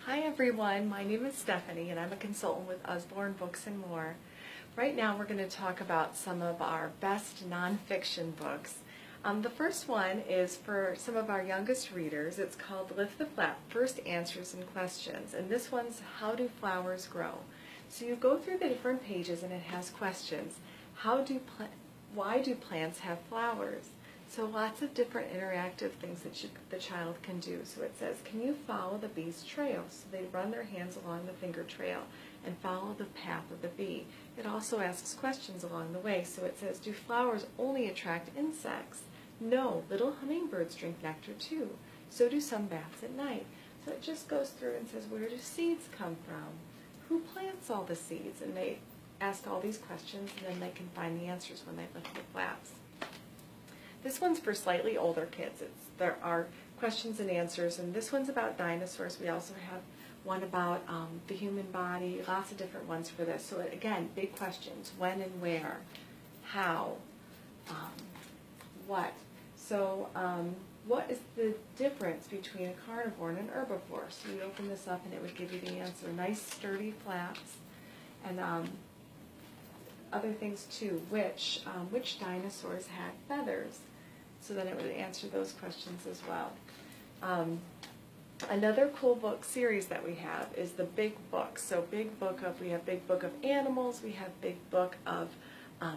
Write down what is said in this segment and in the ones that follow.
Hi everyone, my name is Stephanie and I'm a consultant with Usborne Books and More. Right now we're going to talk about some of our best nonfiction books. The first one is for some of our youngest readers. It's called Lift the Flap, First Answers and Questions, and this one's How Do Flowers Grow? So you go through the different pages and it has questions. Why do plants have flowers? So lots of different interactive things that the child can do. So it says, can you follow the bee's trail? So they run their hands along the finger trail and follow the path of the bee. It also asks questions along the way. So it says, do flowers only attract insects? No, little hummingbirds drink nectar too. So do some bats at night. So it just goes through and says, where do seeds come from? Who plants all the seeds? And they ask all these questions and then they can find the answers when they lift the flaps. This one's for slightly older kids. There are questions and answers, and this one's about dinosaurs. We also have one about the human body, lots of different ones for this. So again, big questions: when and where, how, what. So what is the difference between a carnivore and an herbivore? So you open this up and it would give you the answer. Nice sturdy flaps, and other things too. Which dinosaurs had feathers? So then it would answer those questions as well. Another cool book series that we have is the Big Book. So we have Big Book of Animals, we have Big Book of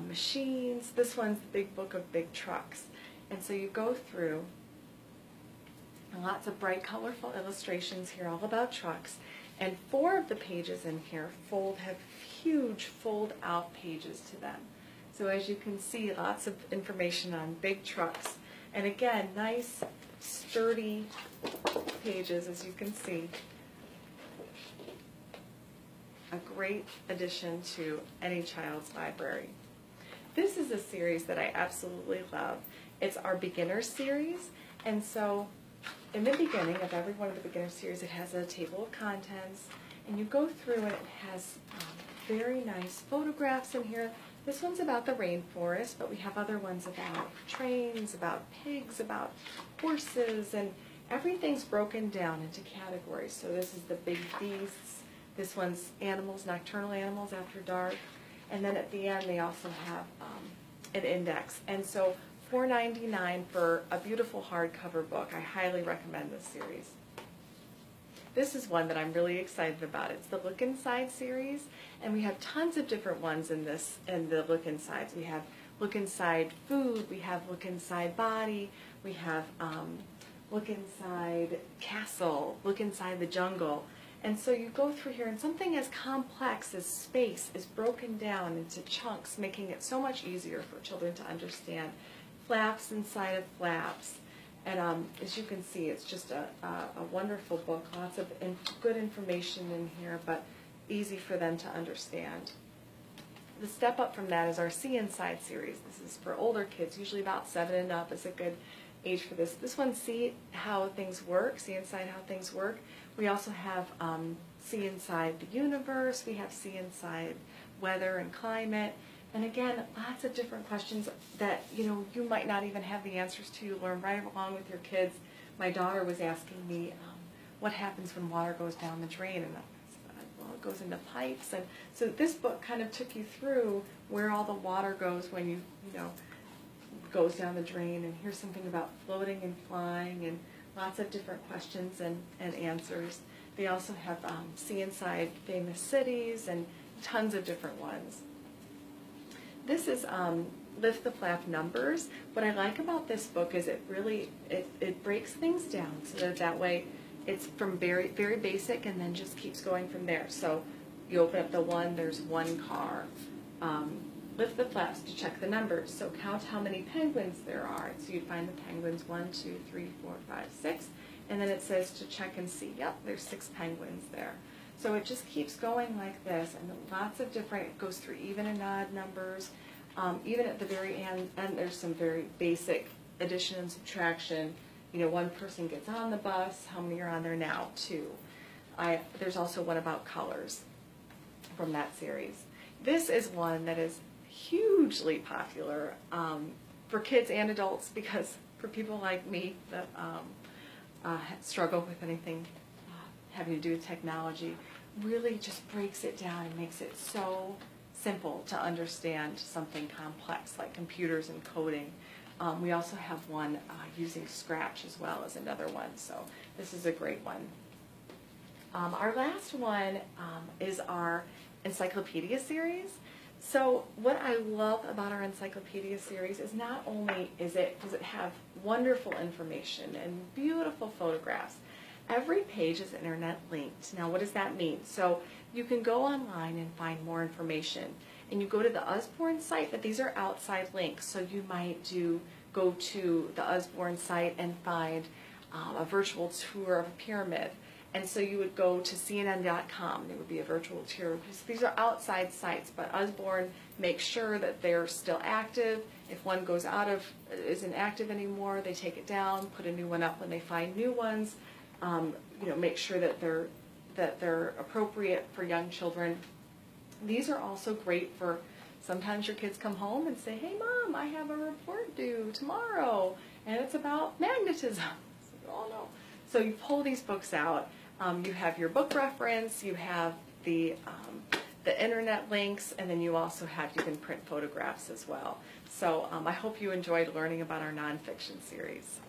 Machines. This one's the Big Book of Big Trucks. And so you go through lots of bright, colorful illustrations here all about trucks. And 4 of the pages in here have huge fold-out pages to them. So as you can see, lots of information on big trucks. And again, nice, sturdy pages, as you can see. A great addition to any child's library. This is a series that I absolutely love. It's our beginner series, and so in the beginning of every one of the beginner series, it has a table of contents, and you go through and it has very nice photographs in here. This one's about the rainforest, but we have other ones about trains, about pigs, about horses, and everything's broken down into categories. So this is the big beasts. This one's animals, nocturnal animals after dark. And then at the end, they also have an index. And so $4.99 for a beautiful hardcover book. I highly recommend this series. This is one that I'm really excited about. It's the Look Inside series, and we have tons of different ones in the Look Insides. We have Look Inside Food, we have Look Inside Body, we have Look Inside Castle, Look Inside the Jungle. And so you go through here, and something as complex as space is broken down into chunks, making it so much easier for children to understand. Flaps inside of flaps. And as you can see, it's just a wonderful book. Lots of good information in here, but easy for them to understand. The step up from that is our See Inside series. This is for older kids, usually about 7 and up is a good age for this. This one, See How Things Work, See Inside How Things Work. We also have See Inside the Universe. We have See Inside Weather and Climate. And again, lots of different questions that you might not even have the answers to. You learn right along with your kids. My daughter was asking me, what happens when water goes down the drain? And I said, well, it goes into pipes. And so this book kind of took you through where all the water goes when you goes down the drain. And here's something about floating and flying, and lots of different questions and answers. They also have See Inside Famous Cities and tons of different ones. This is Lift the Flap Numbers. What I like about this book is it breaks things down so that way it's from very, very basic and then just keeps going from there. So you open up the one, there's one car. Lift the flaps to check the numbers. So count how many penguins there are. So you find the penguins 1, 2, 3, 4, 5, 6. And then it says to check and see, yep, there's 6 penguins there. So it just keeps going like this, and lots of different, it goes through even and odd numbers. Even at the very end, there's some very basic addition and subtraction. One person gets on the bus, how many are on there now? 2. There's also one about colors from that series. This is one that is hugely popular for kids and adults, because for people like me that struggle with anything having to do with technology, really just breaks it down and makes it so simple to understand something complex like computers and coding. We also have one using Scratch as well as another one, so this is a great one. Our last one is our encyclopedia series. So what I love about our encyclopedia series is not only does it have wonderful information and beautiful photographs, every page is internet linked. Now what does that mean? So you can go online and find more information, and you go to the Usborne site, but these are outside links. So you might go to the Usborne site and find a virtual tour of a pyramid. And so you would go to CNN.com, there would be a virtual tour. These are outside sites, but Usborne makes sure that they're still active. If one isn't active anymore, they take it down, put a new one up when they find new ones. Make sure that they're appropriate for young children. These are also great for, sometimes your kids come home and say, "Hey Mom, I have a report due tomorrow, and it's about magnetism." Oh no. So you pull these books out. You have your book reference, you have the internet links, and then you can print photographs as well. So I hope you enjoyed learning about our nonfiction series.